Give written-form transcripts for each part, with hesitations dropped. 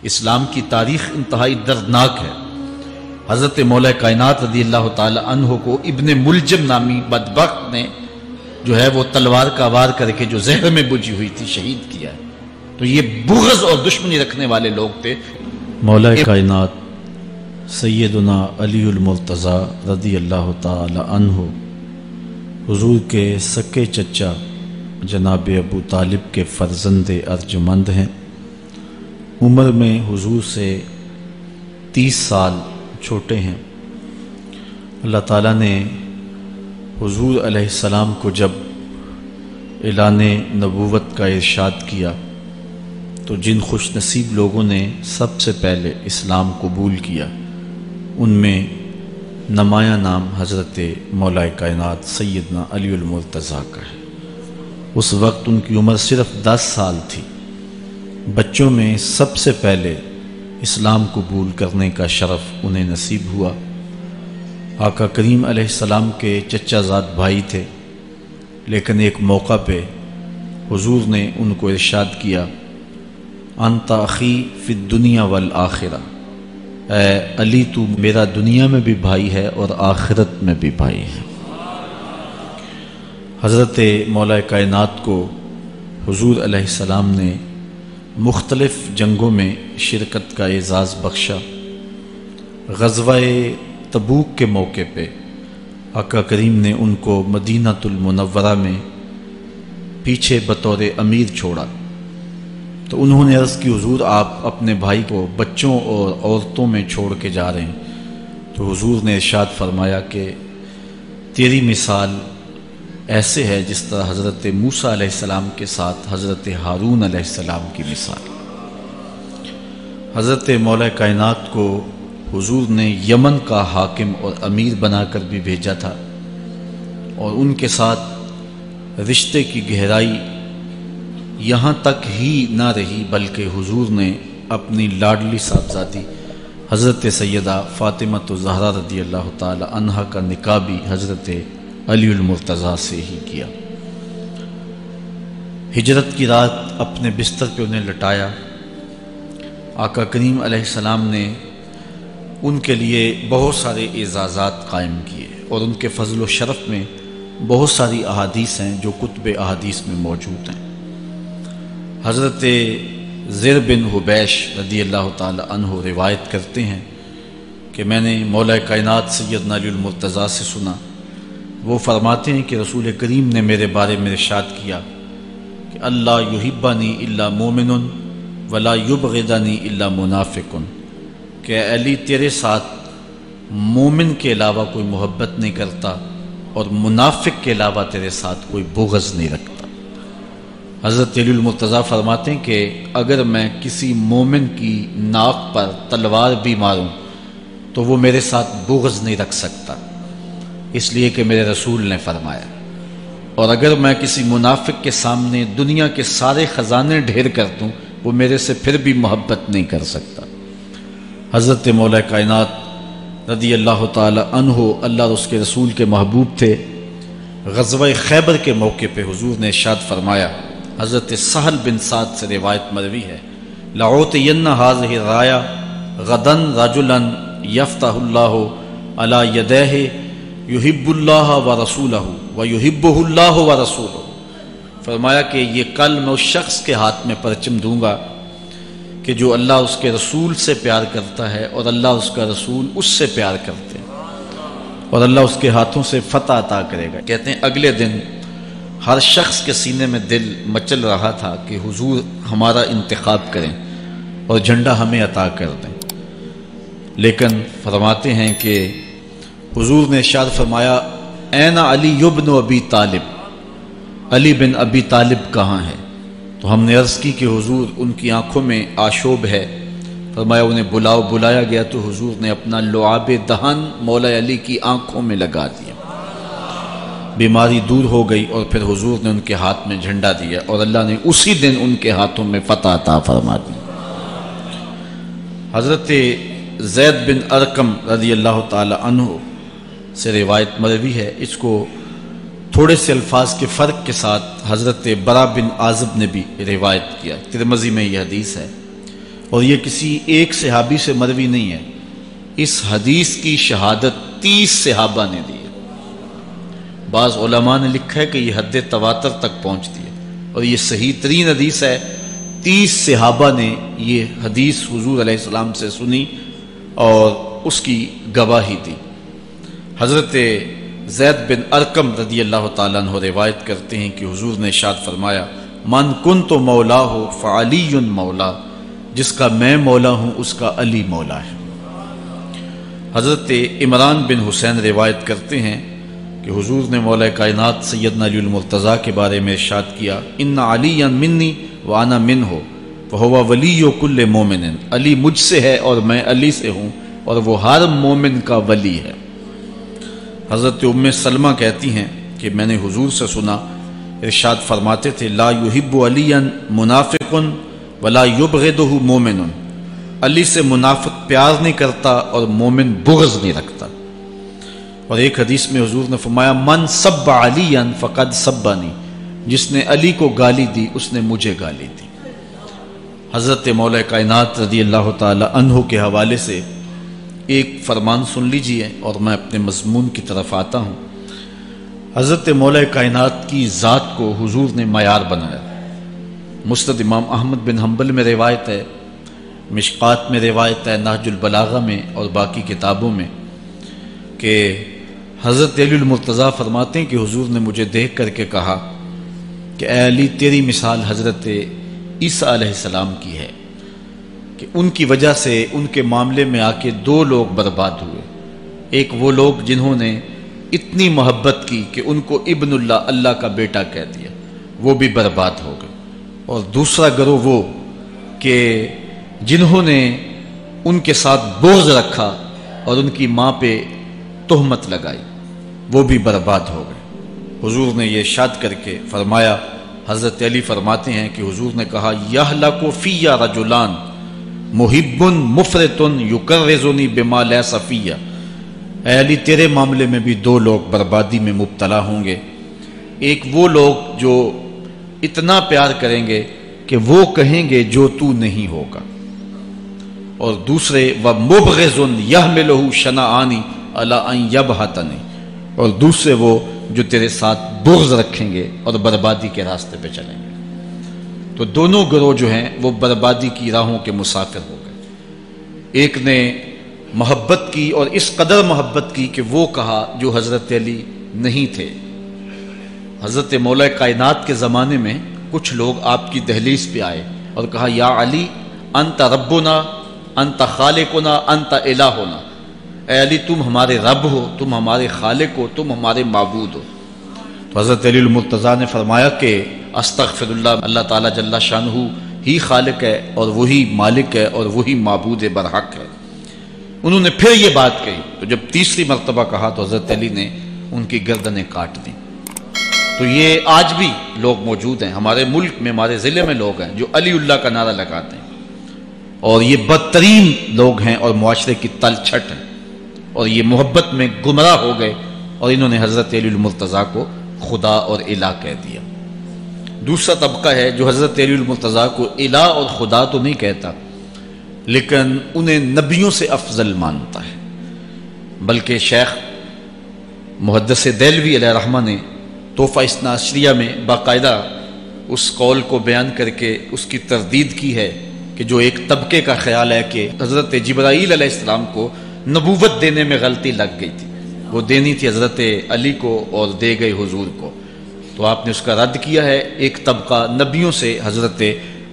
اسلام کی تاریخ انتہائی دردناک ہے۔ حضرت مولا کائنات رضی اللہ تعالی عنہ کو ابن ملجم نامی بدبخت نے جو ہے وہ تلوار کا وار کر کے جو زہر میں بجھی ہوئی تھی شہید کیا ہے۔ تو یہ بغض اور دشمنی رکھنے والے لوگ تھے۔ مولا کائنات سیدنا علی المرتضیٰ رضی اللہ تعالی عنہ حضور کے سکے چچا جناب ابو طالب کے فرزند ارجمند ہیں۔ عمر میں حضور سے 30 سال چھوٹے ہیں۔ اللہ تعالیٰ نے حضور علیہ السلام کو جب اعلان نبوت کا ارشاد کیا تو جن خوش نصیب لوگوں نے سب سے پہلے اسلام قبول کیا ان میں نمایاں نام حضرت مولا کائنات سیدنا علی المرتضیٰ کا ہے۔ اس وقت ان کی عمر صرف 10 سال تھی۔ بچوں میں سب سے پہلے اسلام قبول کرنے کا شرف انہیں نصیب ہوا۔ آقا کریم علیہ السلام کے چچا زاد بھائی تھے، لیکن ایک موقع پہ حضور نے ان کو ارشاد کیا، انت اخی فی الدنیا والآخرہ، اے علی تو میرا دنیا میں بھی بھائی ہے اور آخرت میں بھی بھائی ہے۔ حضرت مولا کائنات کو حضور علیہ السلام نے مختلف جنگوں میں شرکت کا اعزاز بخشا۔ غزوہ تبوک کے موقع پہ آقا کریم نے ان کو مدینہ المنورہ میں پیچھے بطور امیر چھوڑا، تو انہوں نے عرض کی حضور آپ اپنے بھائی کو بچوں اور عورتوں میں چھوڑ کے جا رہے ہیں، تو حضور نے ارشاد فرمایا کہ تیری مثال ایسے ہے جس طرح حضرت موسیٰ علیہ السلام کے ساتھ حضرت ہارون علیہ السلام کی مثال۔ حضرت مولا کائنات کو حضور نے یمن کا حاکم اور امیر بنا کر بھی بھیجا تھا، اور ان کے ساتھ رشتے کی گہرائی یہاں تک ہی نہ رہی بلکہ حضور نے اپنی لاڈلی صاحبزادی حضرت سیدہ فاطمہ الزہرا رضی اللہ تعالی عنہا کا نکاح بھی حضرت علی المرتضیٰ سے ہی کیا۔ ہجرت کی رات اپنے بستر پہ انہیں لٹایا۔ آقا کریم علیہ السلام نے ان کے لیے بہت سارے اعزازات قائم کیے، اور ان کے فضل و شرف میں بہت ساری احادیث ہیں جو کتب احادیث میں موجود ہیں۔ حضرت زر بن حبیش رضی اللہ تعالی عنہ روایت کرتے ہیں کہ میں نے مولا کائنات سیدنا علی المرتضیٰ سے سنا، وہ فرماتے ہیں کہ رسول کریم نے میرے بارے میں ارشاد کیا کہ اللہ یحبنی الا مومن ولا یبغضنی الا منافق، کہ علی تیرے ساتھ مومن کے علاوہ کوئی محبت نہیں کرتا اور منافق کے علاوہ تیرے ساتھ کوئی بغض نہیں رکھتا۔ حضرت علی المرتضیٰ فرماتے ہیں کہ اگر میں کسی مومن کی ناک پر تلوار بھی ماروں تو وہ میرے ساتھ بغض نہیں رکھ سکتا، اس لیے کہ میرے رسول نے فرمایا، اور اگر میں کسی منافق کے سامنے دنیا کے سارے خزانے ڈھیر کر دوں وہ میرے سے پھر بھی محبت نہیں کر سکتا۔ حضرت مولا کائنات رضی اللہ تعالی عنہ اللہ اور اس کے رسول کے محبوب تھے۔ غزوہ خیبر کے موقع پہ حضور نے ارشاد فرمایا، حضرت سہل بن سعد سے روایت مروی ہے، لَأُعْطِيَنَّ هَذِهِ الرَّايَةَ غَدًا رَجُلًا يَفْتَحُ اللَّهُ عَلَى يَدَيْهِ یحب اللہ و رسولہ و یحبہ اللہ و رسولہ۔ فرمایا کہ یہ کل میں اس شخص کے ہاتھ میں پرچم دوں گا کہ جو اللہ اس کے رسول سے پیار کرتا ہے اور اللہ اس کا رسول اس سے پیار کرتے ہیں، اور اللہ اس کے ہاتھوں سے فتح عطا کرے گا۔ کہتے ہیں اگلے دن ہر شخص کے سینے میں دل مچل رہا تھا کہ حضور ہمارا انتخاب کریں اور جھنڈا ہمیں عطا کر دیں، لیکن فرماتے ہیں کہ حضور نے ارشاد فرمایا، این علی ابن ابی طالب، علی بن ابی طالب کہاں ہے؟ تو ہم نے عرض کی کہ حضور ان کی آنکھوں میں آشوب ہے۔ فرمایا انہیں بلاؤ۔ بلایا گیا تو حضور نے اپنا لعاب دہن مولا علی کی آنکھوں میں لگا دیا، بیماری دور ہو گئی، اور پھر حضور نے ان کے ہاتھ میں جھنڈا دیا اور اللہ نے اسی دن ان کے ہاتھوں میں فتح عطا فرما دی۔ حضرت زید بن ارقم رضی اللہ تعالی عنہ سے روایت مروی ہے، اس کو تھوڑے سے الفاظ کے فرق کے ساتھ حضرت برا بن عازب نے بھی روایت کیا، ترمذی میں یہ حدیث ہے، اور یہ کسی ایک صحابی سے مروی نہیں ہے، اس حدیث کی شہادت 30 صحابہ نے دی ہے۔ بعض علماء نے لکھا ہے کہ یہ حد تواتر تک پہنچتی ہے، اور یہ صحیح ترین حدیث ہے۔ 30 صحابہ نے یہ حدیث حضور علیہ السلام سے سنی اور اس کی گواہی دی۔ حضرت زید بن ارقم رضی اللہ تعالیٰ عنہ روایت کرتے ہیں کہ حضور نے ارشاد فرمایا، من کنت مولا ہو فعلی مولا، جس کا میں مولا ہوں اس کا علی مولا ہے۔ حضرت عمران بن حسین روایت کرتے ہیں کہ حضور نے مولا کائنات سیدنا علی المرتضیٰ کے بارے میں ارشاد کیا، ان علی منی وانا منہ فہو ولی کل مومن، علی مجھ سے ہے اور میں علی سے ہوں، اور وہ ہر مومن کا ولی ہے۔ حضرت ام سلمہ کہتی ہیں کہ میں نے حضور سے سنا، ارشاد فرماتے تھے، لا یحب علی منافق ولا یبغضہ مومن، علی سے منافق پیار نہیں کرتا اور مومن بغض نہیں رکھتا۔ اور ایک حدیث میں حضور نے فرمایا، من سب علی فقد سبنی، جس نے علی کو گالی دی اس نے مجھے گالی دی۔ حضرت مولا کائنات رضی اللہ تعالی عنہ کے حوالے سے ایک فرمان سن لیجئے اور میں اپنے مضمون کی طرف آتا ہوں۔ حضرت مولا کائنات کی ذات کو حضور نے معیار بنایا۔ مسند امام احمد بن حنبل میں روایت ہے، مشکات میں روایت ہے، نہج البلاغہ میں اور باقی کتابوں میں، کہ حضرت علی المرتضیٰ فرماتے ہیں کہ حضور نے مجھے دیکھ کر کے کہا کہ اے علی، تیری مثال حضرت عیسیٰ علیہ السلام کی ہے کہ ان کی وجہ سے ان کے معاملے میں آ کے 2 لوگ برباد ہوئے۔ ایک وہ لوگ جنہوں نے اتنی محبت کی کہ ان کو ابن اللہ، اللہ کا بیٹا کہہ دیا، وہ بھی برباد ہو گئے، اور دوسرا گروہ وہ کہ جنہوں نے ان کے ساتھ بغض رکھا اور ان کی ماں پہ تہمت لگائی، وہ بھی برباد ہو گئے۔ حضور نے یہ ارشاد کر کے فرمایا، حضرت علی فرماتے ہیں کہ حضور نے کہا، یہلک فی رجلان محب مفرط یکرزنی بما لیس فی، اے علی تیرے معاملے میں بھی 2 لوگ بربادی میں مبتلا ہوں گے۔ ایک وہ لوگ جو اتنا پیار کریں گے کہ وہ کہیں گے جو تو نہیں ہوگا، اور دوسرے ومبغض یحملہ شنآنی علی ان یبہتنی، اور دوسرے وہ جو تیرے ساتھ بغض رکھیں گے اور بربادی کے راستے پہ چلیں گے۔ تو دونوں گروہ جو ہیں وہ بربادی کی راہوں کے مسافر ہو گئے۔ ایک نے محبت کی اور اس قدر محبت کی کہ وہ کہا جو حضرت علی نہیں تھے۔ حضرت مولا کائنات کے زمانے میں کچھ لوگ آپ کی دہلیز پہ آئے اور کہا، یا علی انت ربنا انت خالقنا انت الہنا، اے علی تم ہمارے رب ہو، تم ہمارے خالق ہو، تم ہمارے معبود ہو۔ تو حضرت علی المرتضیٰ نے فرمایا کہ استغفر اللہ، اللہ تعالیٰ جل شانہ ہی خالق ہے اور وہی مالک ہے اور وہی معبود برحق ہے۔ انہوں نے پھر یہ بات کہی، تو جب تیسری مرتبہ کہا تو حضرت علی نے ان کی گردنیں کاٹ دیں۔ تو یہ آج بھی لوگ موجود ہیں ہمارے ملک میں، ہمارے ضلع میں لوگ ہیں جو علی اللہ کا نعرہ لگاتے ہیں، اور یہ بدترین لوگ ہیں اور معاشرے کی تل چھٹ ہیں، اور یہ محبت میں گمراہ ہو گئے اور انہوں نے حضرت علی المرتضیٰ کو خدا اور الہ کہہ دیا۔ دوسرا طبقہ ہے جو حضرت علی المرتضیٰ کو الہ اور خدا تو نہیں کہتا، لیکن انہیں نبیوں سے افضل مانتا ہے۔ بلکہ شیخ محدث دہلوی علیہ رحمہ نے تحفہ اثنا عشریہ میں باقاعدہ اس قول کو بیان کر کے اس کی تردید کی ہے کہ جو ایک طبقے کا خیال ہے کہ حضرت جبرائیل علیہ السلام کو نبوت دینے میں غلطی لگ گئی تھی، وہ دینی تھی حضرت علی کو اور دے گئے حضور کو، تو آپ نے اس کا رد کیا ہے۔ ایک طبقہ نبیوں سے حضرت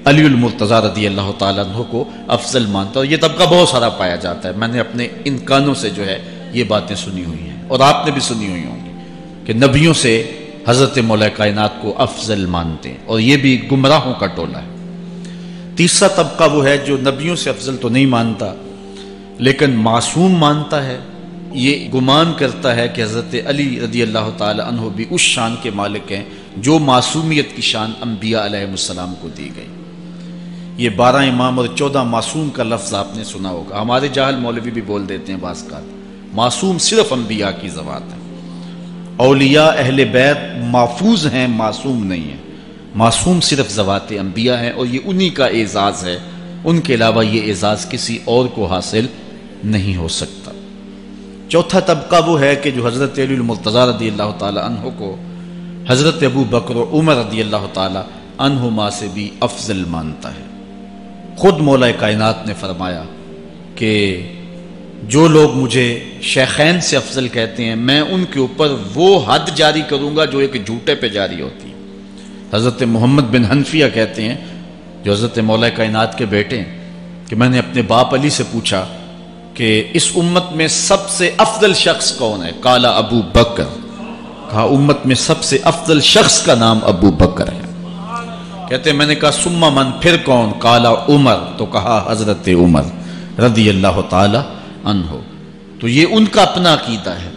علی المرتضیٰ رضی اللہ تعالیٰ عنہ کو افضل مانتا ہے، اور یہ طبقہ بہت سارا پایا جاتا ہے۔ میں نے اپنے ان کانوں سے جو ہے یہ باتیں سنی ہوئی ہیں، اور آپ نے بھی سنی ہوئی ہوں گی کہ نبیوں سے حضرت مولا کائنات کو افضل مانتے ہیں، اور یہ بھی گمراہوں کا ٹولہ ہے۔ تیسرا طبقہ وہ ہے جو نبیوں سے افضل تو نہیں مانتا لیکن معصوم مانتا ہے، یہ گمان کرتا ہے کہ حضرت علی رضی اللہ تعالی عنہ بھی اس شان کے مالک ہیں جو معصومیت کی شان انبیاء علیہ السلام کو دی گئی۔ یہ 12 امام اور 14 معصوم کا لفظ آپ نے سنا ہوگا، ہمارے جاہل مولوی بھی بول دیتے ہیں بعض کا، معصوم صرف انبیاء کی ذوات ہے۔ اولیاء اہل بیت محفوظ ہیں، معصوم نہیں ہیں، معصوم صرف ذوات انبیاء ہیں، اور یہ انہی کا اعزاز ہے ان کے علاوہ یہ اعزاز کسی اور کو حاصل نہیں ہو سکتا۔ چوتھا طبقہ وہ ہے کہ جو حضرت علی المرتضیٰ رضی اللہ تعالی عنہ کو حضرت ابو بکر و عمر رضی اللہ تعالی عنہما سے بھی افضل مانتا ہے۔ خود مولا کائنات نے فرمایا کہ جو لوگ مجھے شیخین سے افضل کہتے ہیں میں ان کے اوپر وہ حد جاری کروں گا جو ایک جھوٹے پہ جاری ہوتی ہے۔ حضرت محمد بن حنفیہ کہتے ہیں جو حضرت مولا کائنات کے بیٹے ہیں کہ میں نے اپنے باپ علی سے پوچھا کہ اس امت میں سب سے افضل شخص کون ہے؟ قال ابو بکر، کہا امت میں سب سے افضل شخص کا نام ابو بکر ہے۔ کہتے ہیں میں نے کہا ثم من، پھر کون؟ قال عمر، تو کہا حضرت عمر رضی اللہ تعالی عنہ۔ تو یہ ان کا اپنا عقیدہ ہے۔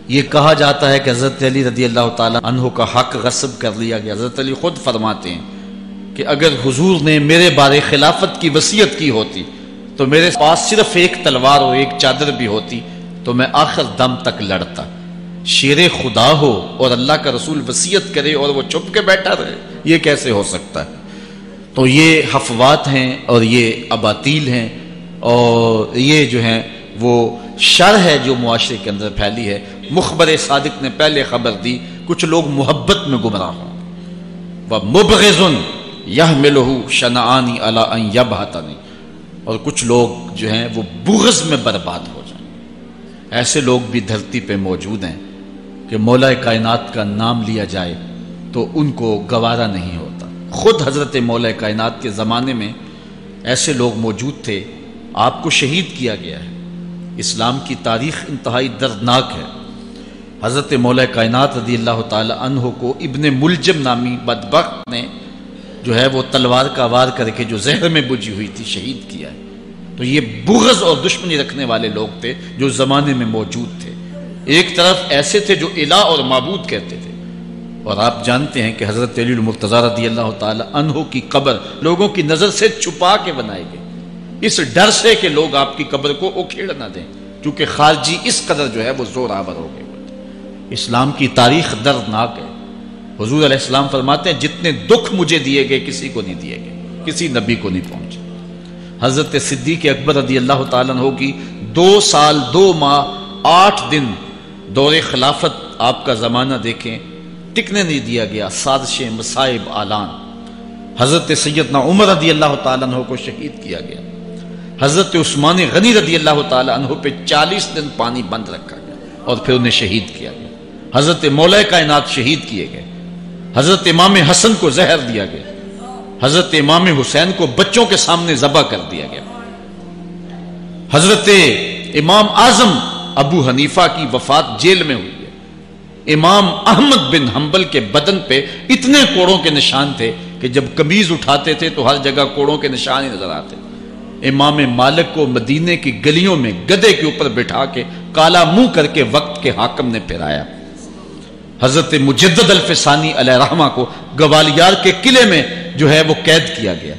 یہ کہا جاتا ہے کہ حضرت علی رضی اللہ تعالی عنہ کا حق غصب کر لیا گیا۔ حضرت علی خود فرماتے ہیں کہ اگر حضور نے میرے بارے خلافت کی وصیت کی ہوتی تو میرے پاس صرف ایک تلوار اور ایک چادر بھی ہوتی تو میں آخر دم تک لڑتا۔ شیر خدا ہو اور اللہ کا رسول وصیت کرے اور وہ چھپ کے بیٹھا رہے، یہ کیسے ہو سکتا ہے؟ تو یہ حفوات ہیں اور یہ اباطیل ہیں اور یہ جو ہیں وہ شر ہے جو معاشرے کے اندر پھیلی ہے۔ مخبر صادق نے پہلے خبر دی کچھ لوگ محبت میں گمراہ ہوں۔ وَمُبْغِضٌ يَحْمِلُهُ شَنَآنِ عَلَىٰ أَن يَبْهَتَنِ، اور کچھ لوگ جو ہیں وہ بغض میں برباد ہو جائیں۔ ایسے لوگ بھی دھرتی پہ موجود ہیں کہ مولا کائنات کا نام لیا جائے تو ان کو گوارا نہیں ہوتا۔ خود حضرت مولا کائنات کے زمانے میں ایسے لوگ موجود تھے، آپ کو شہید کیا گیا ہے۔ اسلام کی تاریخ انتہائی دردناک ہے۔ حضرت مولا کائنات رضی اللہ تعالی عنہ کو ابن ملجم نامی بدبخت نے جو ہے وہ تلوار کا وار کر کے جو زہر میں بجھی ہوئی تھی شہید کیا ہے۔ تو یہ بغض اور دشمنی رکھنے والے لوگ تھے جو زمانے میں موجود تھے۔ ایک طرف ایسے تھے جو الہ اور معبود کہتے تھے، اور آپ جانتے ہیں کہ حضرت علی المرتضیٰ رضی اللہ تعالی عنہ کی قبر لوگوں کی نظر سے چھپا کے بنائی گئی، اس ڈر سے کہ لوگ آپ کی قبر کو اکھیڑ نہ دیں، کیونکہ خارجی اس قدر جو ہے وہ زور آور ہو گئے۔ اسلام کی تاریخ دردناک ہے۔ حضور علیہ السلام فرماتے ہیں جتنے دکھ مجھے دیے گئے کسی کو نہیں دیے گئے، کسی نبی کو نہیں پہنچے۔ حضرت صدیق اکبر رضی اللہ تعالیٰ عنہ کی 2 سال 2 ماہ 8 دن دور خلافت، آپ کا زمانہ دیکھیں، ٹکنے نہیں دیا گیا، سازشیں، مصائب، اعلان۔ حضرت سیدنا عمر رضی اللہ تعالیٰ عنہ کو شہید کیا گیا۔ حضرت عثمان غنی رضی اللہ تعالیٰ عنہ پہ 40 دن پانی بند رکھا گیا اور پھر انہیں شہید کیا گیا۔ حضرت مولا کائنات شہید کیے گئے۔ حضرت امام حسن کو زہر دیا گیا۔ حضرت امام حسین کو بچوں کے سامنے ذبح کر دیا گیا۔ حضرت امام اعظم ابو حنیفہ کی وفات جیل میں ہوئی ہے۔ امام احمد بن حنبل کے بدن پہ اتنے کوڑوں کے نشان تھے کہ جب قمیض اٹھاتے تھے تو ہر جگہ کوڑوں کے نشان ہی نظر آتے۔ امام مالک کو مدینے کی گلیوں میں گدھے کے اوپر بٹھا کے کالا منہ کر کے وقت کے حاکم نے پھرایا۔ حضرت مجدد الفسانی علیہ رحمہ کو گوالیار کے قلعے میں جو ہے وہ قید کیا گیا۔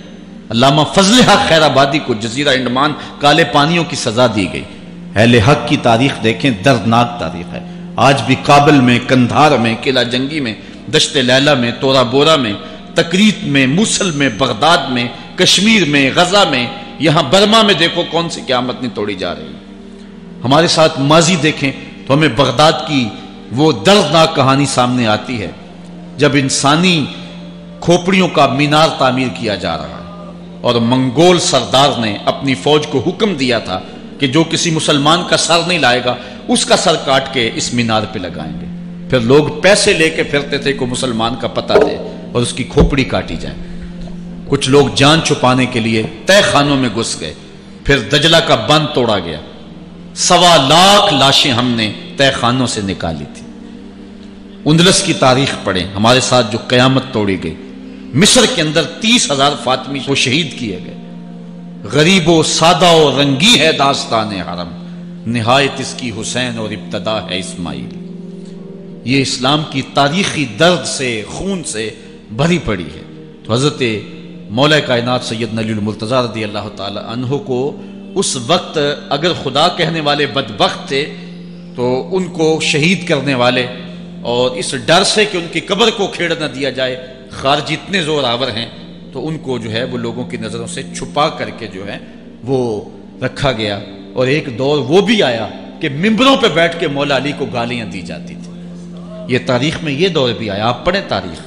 علامہ فضل حق خیر آبادی کو جزیرہ انڈمان کالے پانیوں کی سزا دی گئی۔ اہل حق کی تاریخ دیکھیں، دردناک تاریخ ہے۔ آج بھی کابل میں، کندھار میں، قلعہ جنگی میں، دشت لیلہ میں، تورا بورا میں، تکریت میں، موصل میں، بغداد میں، کشمیر میں، غزہ میں، یہاں برما میں دیکھو کون سی قیامت نہیں توڑی جا رہی۔ ہمارے ساتھ ماضی دیکھیں تو ہمیں بغداد کی وہ دردناک کہانی سامنے آتی ہے جب انسانی کھوپڑیوں کا مینار تعمیر کیا جا رہا ہے اور منگول سردار نے اپنی فوج کو حکم دیا تھا کہ جو کسی مسلمان کا سر نہیں لائے گا اس کا سر کاٹ کے اس مینار پہ لگائیں گے۔ پھر لوگ پیسے لے کے پھرتے تھے کہ مسلمان کا پتہ دے اور اس کی کھوپڑی کاٹی جائے۔ کچھ لوگ جان چھپانے کے لیے تہہ خانوں میں گھس گئے، پھر دجلہ کا بند توڑا گیا۔ 1.25 لاکھ لاشیں ہم نے تہہ خانوں سے نکالی تھی۔ اندلس کی تاریخ پڑھیں، ہمارے ساتھ جو قیامت توڑی گئی۔ مصر کے اندر 30,000 فاطمی کو شہید کیے گئے۔ غریب و سادہ و رنگی ہے داستان حرم، نہایت اس کی حسین اور ابتدا ہے اسماعیل۔ یہ اسلام کی تاریخی درد سے، خون سے بھری پڑی ہے۔ تو حضرت مولا کائنات سیدنا علی المرتضیٰ رضی اللہ تعالی عنہ کو اس وقت اگر خدا کہنے والے بدبخت تھے تو ان کو شہید کرنے والے اور اس ڈر سے کہ ان کی قبر کو کھیڑ نہ دیا جائے خارجی اتنے زور آور ہیں تو ان کو جو ہے وہ لوگوں کی نظروں سے چھپا کر کے جو ہے وہ رکھا گیا. اور ایک دور وہ بھی آیا کہ ممبروں پہ بیٹھ کے مولا علی کو گالیاں دی جاتی تھی. یہ تاریخ میں یہ دور بھی آیا. آپ پڑھیں تاریخ،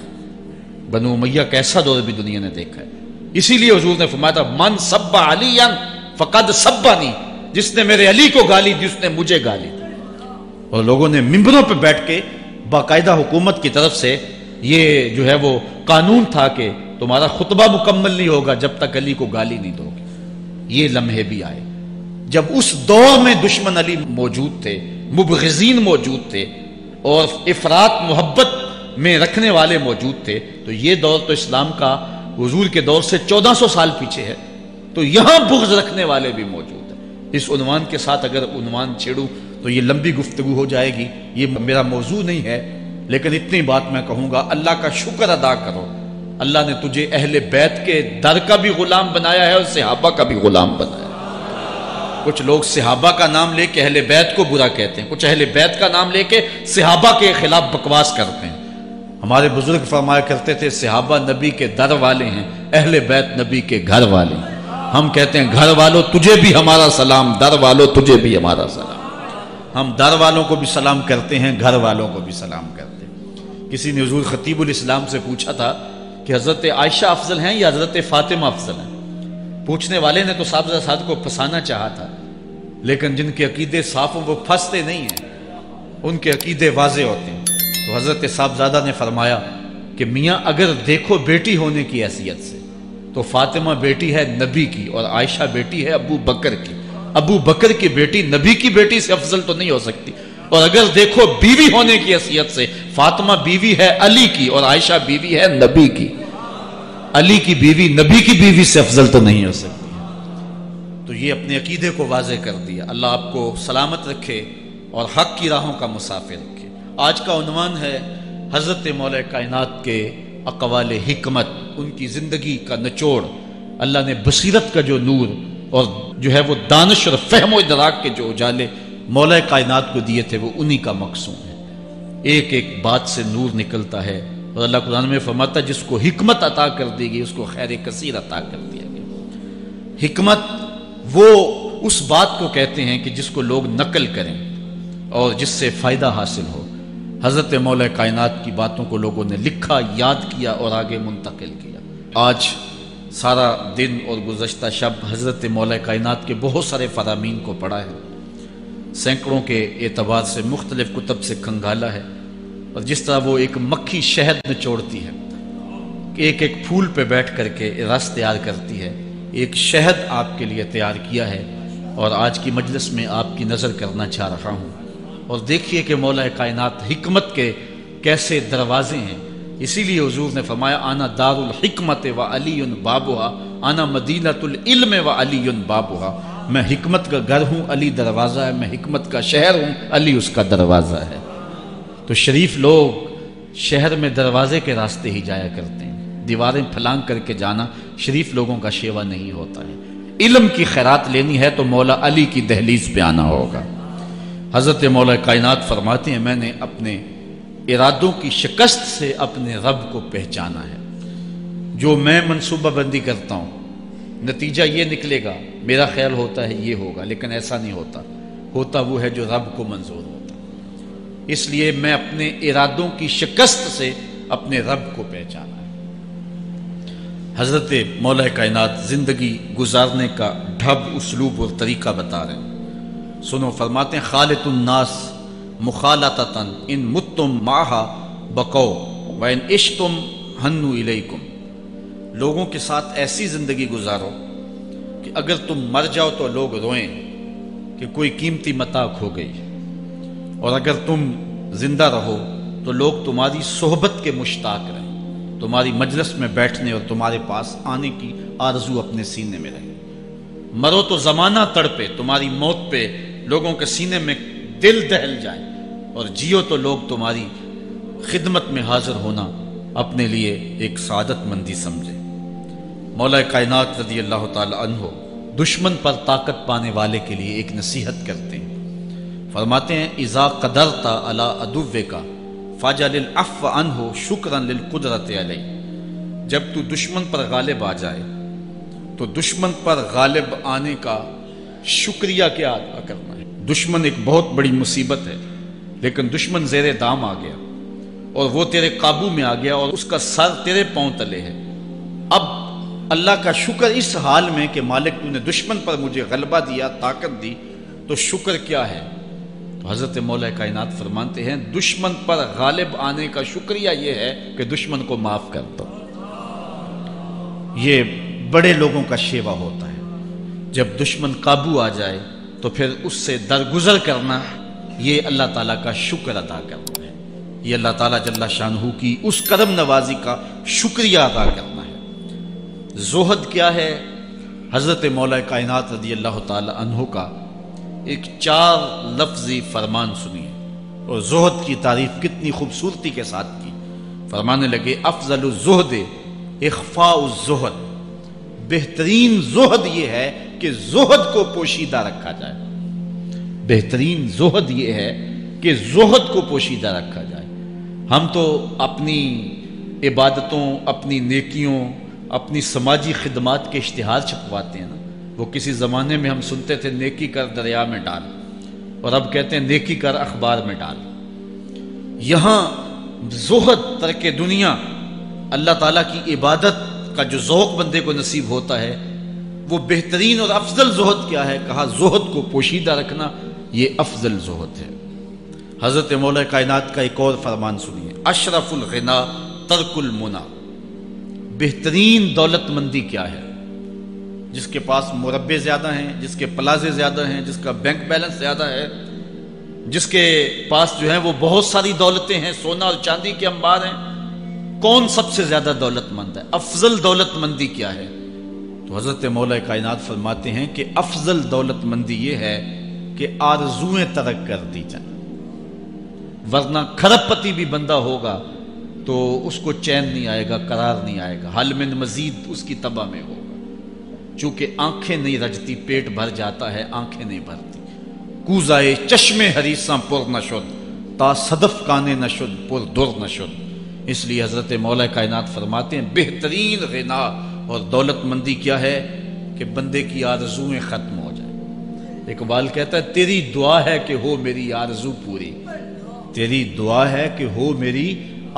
بنو امیہ کا ایسا دور بھی دنیا نے دیکھا ہے. اسی لیے حضور نے فرمایا تھا من سب علی فقد سبانی، جس نے میرے علی کو گالی دی اس نے مجھے گالی دی. اور لوگوں نے ممبروں پہ بیٹھ کے باقاعدہ حکومت کی طرف سے یہ جو ہے وہ قانون تھا کہ تمہارا خطبہ مکمل نہیں ہوگا جب تک علی کو گالی نہیں دو گے. یہ لمحے بھی آئے جب اس دور میں دشمن علی موجود تھے، مبغضین موجود تھے اور افراط محبت میں رکھنے والے موجود تھے. تو یہ دور تو اسلام کا حضور کے دور سے 1400 سال پیچھے ہے. تو یہاں بغض رکھنے والے بھی موجود ہیں. اس عنوان کے ساتھ اگر عنوان چھیڑوں تو یہ لمبی گفتگو ہو جائے گی، یہ میرا موضوع نہیں ہے. لیکن اتنی بات میں کہوں گا، اللہ کا شکر ادا کرو، اللہ نے تجھے اہل بیت کے در کا بھی غلام بنایا ہے اور صحابہ کا بھی غلام بنایا ہے. کچھ لوگ صحابہ کا نام لے کے اہل بیت کو برا کہتے ہیں، کچھ اہل بیت کا نام لے کے صحابہ کے خلاف بکواس کرتے ہیں. ہمارے بزرگ فرمایا کرتے تھے صحابہ نبی کے در والے ہیں، اہل بیت نبی کے گھر والے ہیں. ہم کہتے ہیں گھر والوں تجھے بھی ہمارا سلام، در والوں تجھے بھی ہمارا سلام. ہم در والوں کو بھی سلام کرتے ہیں، گھر والوں کو بھی سلام کرتے ہیں. کسی نے حضور خطیب الاسلام سے پوچھا تھا کہ حضرت عائشہ افضل ہیں یا حضرت فاطمہ افضل ہیں. پوچھنے والے نے تو صاحب کو پھنسانا چاہا تھا، لیکن جن کے عقیدے صاف ہوں وہ پھنستے نہیں ہیں، ان کے عقیدے واضح ہوتے ہیں. تو حضرت صاحبزادہ نے فرمایا کہ میاں اگر دیکھو بیٹی ہونے کی حیثیت سے تو فاطمہ بیٹی ہے نبی کی اور عائشہ بیٹی ہے ابو بکر کی. ابو بکر کی بیٹی نبی کی بیٹی سے افضل تو نہیں ہو سکتی. اور اگر دیکھو بیوی ہونے کی حیثیت سے فاطمہ بیوی ہے علی کی اور عائشہ بیوی ہے نبی کی. علی کی بیوی نبی کی بیوی سے افضل تو نہیں ہو سکتی. تو یہ اپنے عقیدے کو واضح کر دیا. اللہ آپ کو سلامت رکھے اور حق کی راہوں کا مسافر رکھے. آج کا عنوان ہے حضرت مولا کائنات کے اقوال حکمت، ان کی زندگی کا نچوڑ. اللہ نے بصیرت کا جو نور اور جو ہے وہ دانش اور فہم و ادراک کے جو اجالے مولا کائنات کو دیے تھے وہ انہی کا مقصود ہے. ایک ایک بات سے نور نکلتا ہے اور اللہ قرآن میں فرماتا ہے جس کو حکمت عطا کر دی گئی اس کو خیر کثیر عطا کر دیا گیا. حکمت وہ اس بات کو کہتے ہیں کہ جس کو لوگ نقل کریں اور جس سے فائدہ حاصل ہو. حضرت مولا کائنات کی باتوں کو لوگوں نے لکھا، یاد کیا اور آگے منتقل کیا. آج سارا دن اور گزشتہ شب حضرت مولا کائنات کے بہت سارے فرامین کو پڑھا ہے، سینکڑوں کے اعتبار سے مختلف کتب سے کھنگالا ہے. اور جس طرح وہ ایک مکھی شہد نچوڑتی ہے، ایک ایک پھول پہ بیٹھ کر کے رس تیار کرتی ہے، ایک شہد آپ کے لیے تیار کیا ہے اور آج کی مجلس میں آپ کی نظر کرنا چاہ رہا ہوں. اور دیکھیے کہ مولا کائنات حکمت کے کیسے دروازے ہیں. اسی لیے حضور نے فرمایا آنا دار الحکمت و علی بابھا، آنا مدینۃ العلم و علی بابھا. میں حکمت کا گھر ہوں، علی دروازہ ہے. میں حکمت کا شہر ہوں، علی اس کا دروازہ ہے. تو شریف لوگ شہر میں دروازے کے راستے ہی جایا کرتے ہیں. دیواریں پھلانگ کر کے جانا شریف لوگوں کا شیوا نہیں ہوتا ہے. علم کی خیرات لینی ہے تو مولا علی کی دہلیز پہ آنا ہوگا. حضرت مولا کائنات فرماتے ہیں میں نے اپنے ارادوں کی شکست سے اپنے رب کو پہچانا ہے. جو میں منصوبہ بندی کرتا ہوں نتیجہ یہ نکلے گا، میرا خیال ہوتا ہے یہ ہوگا، لیکن ایسا نہیں ہوتا. ہوتا وہ ہے جو رب کو منظور ہوتا. اس لیے میں اپنے ارادوں کی شکست سے اپنے رب کو پہچانا ہے. حضرت مولا کائنات زندگی گزارنے کا ڈھب، اسلوب اور طریقہ بتا رہے ہیں. سنو، فرماتے ہیں خالط الناس مخالطتاً ان متتم معہا بقو وان عشتم ہنو الیکم. لوگوں کے ساتھ ایسی زندگی گزارو کہ اگر تم مر جاؤ تو لوگ روئیں کہ کوئی قیمتی متاع کھو گئی، اور اگر تم زندہ رہو تو لوگ تمہاری صحبت کے مشتاق رہیں، تمہاری مجلس میں بیٹھنے اور تمہارے پاس آنے کی آرزو اپنے سینے میں رہے. مرو تو زمانہ تڑپے، تمہاری موت پہ لوگوں کے سینے میں دل دہل جائیں، اور جیو تو لوگ تمہاری خدمت میں حاضر ہونا اپنے لیے ایک سعادت مندی سمجھے. مولا کائنات رضی اللہ تعالی عنہ دشمن پر طاقت پانے والے کے لیے ایک نصیحت کرتے ہیں. فرماتے ہیں اذا قدرت علی عدوک فاجعل العفو عنہ شکرا للقدرت علیہ. جب تو دشمن پر غالب آ جائے تو دشمن پر غالب آنے کا شکریہ کیا ادا کرنا ہے۔ دشمن ایک بہت بڑی مصیبت ہے، لیکن دشمن زیر دام آ گیا اور وہ تیرے قابو میں آ گیا اور اس کا سر تیرے پاؤں تلے ہے۔ اب اللہ کا شکر اس حال میں کہ مالک تو نے دشمن پر مجھے غلبہ دیا، طاقت دی، تو شکر کیا ہے؟ تو حضرت مولا کائنات فرماتے ہیں دشمن پر غالب آنے کا شکریہ یہ ہے کہ دشمن کو معاف کر دو۔ یہ بڑے لوگوں کا شیوا ہوتا ہے، جب دشمن قابو آ جائے تو پھر اس سے درگزر کرنا، یہ اللہ تعالیٰ کا شکر ادا کرنا ہے، یہ اللہ تعالیٰ جل شانہ کی اس کرم نوازی کا شکریہ ادا کرنا ہے۔ زہد کیا ہے؟ حضرت مولا کائنات رضی اللہ تعالی عنہ کا ایک 4 لفظی فرمان سنیے، اور زہد کی تعریف کتنی خوبصورتی کے ساتھ کی۔ فرمانے لگے افضل الزہد اخفاء الزہد، بہترین زہد یہ ہے کہ زہد کو پوشیدہ رکھا جائے، بہترین زہد یہ ہے کہ زہد کو پوشیدہ رکھا جائے۔ ہم تو اپنی عبادتوں، اپنی نیکیوں، اپنی سماجی خدمات کے اشتہار چھپواتے ہیں نا۔ وہ کسی زمانے میں ہم سنتے تھے نیکی کر دریا میں ڈال، اور اب کہتے ہیں نیکی کر اخبار میں ڈال۔ یہاں زہد، ترک دنیا، اللہ تعالیٰ کی عبادت کا جو ذوق بندے کو نصیب ہوتا ہے، وہ بہترین اور افضل زہد کیا ہے؟ کہا زہد کو پوشیدہ رکھنا، یہ افضل زہد ہے۔ حضرت مولا کائنات کا ایک اور فرمان سنیے، اشرف الغنا ترک المنا، بہترین دولت مندی کیا ہے؟ جس کے پاس مربے زیادہ ہیں، جس کے پلازے زیادہ ہیں، جس کا بینک بیلنس زیادہ ہے، جس کے پاس جو ہے وہ بہت ساری دولتیں ہیں، سونا اور چاندی کے انبار ہیں، کون سب سے زیادہ دولت مند ہے؟ افضل دولت مندی کیا ہے؟ تو حضرت مولا کائنات فرماتے ہیں کہ افضل دولت مندی یہ ہے کہ آرزویں ترک کر دی جائیں، ورنہ کھرب پتی بھی بندہ ہوگا تو اس کو چین نہیں آئے گا، قرار نہیں آئے گا، حل من مزید اس کی تباہ میں ہوگا۔ چونکہ آنکھیں نہیں رجتی، پیٹ بھر جاتا ہے، آنکھیں نہیں بھرتی۔ کوزائے چشم حریصاں پر نشد، تا صدف کانے نشد پر در نشد۔ اس لیے حضرت مولا کائنات فرماتے ہیں بہترین غنا اور دولت مندی کیا ہے؟ کہ بندے کی آرزویں ختم ہو جائیں۔ اقبال کہتا ہے تیری دعا ہے کہ ہو میری آرزو پوری، تیری دعا ہے کہ ہو میری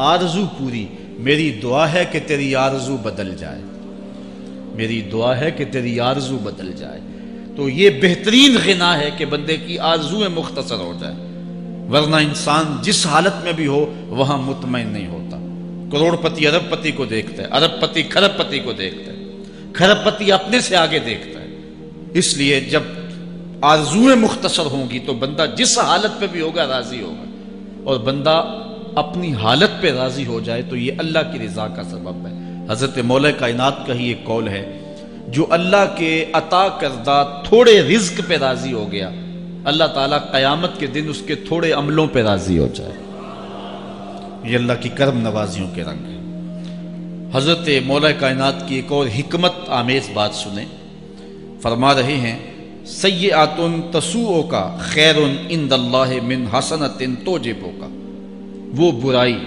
آرزو پوری، میری دعا ہے کہ تیری آرزو بدل جائے، میری دعا ہے کہ تیری آرزو بدل جائے۔ تو یہ بہترین غنا ہے کہ بندے کی آرزویں مختصر ہو جائے، ورنہ انسان جس حالت میں بھی ہو وہاں مطمئن نہیں ہوتا۔ کروڑ پتی ارب پتی کو دیکھتا ہے، ارب پتی کھرب پتی کو دیکھتا ہے، کھرب پتی اپنے سے آگے دیکھتا ہے۔ اس لیے جب آرزویں مختصر ہوں گی تو بندہ جس حالت پہ بھی ہوگا راضی ہوگا، اور بندہ اپنی حالت پہ راضی ہو جائے تو یہ اللہ کی رضا کا سبب ہے۔ حضرت مولا کائنات کا ہی ایک قول ہے، جو اللہ کے عطا کردہ تھوڑے رزق پہ راضی ہو گیا، اللہ تعالیٰ قیامت کے دن اس کے تھوڑے عملوں پہ راضی ہو جائے۔ یہ اللہ کی کرم نوازیوں کے رنگ ہے۔ حضرت مولا کائنات کی ایک اور حکمت آمیز بات سنیں، فرما رہے ہیں سیئات تسوءک خیر عند اللہ من حسنۃ توجبک، وہ برائی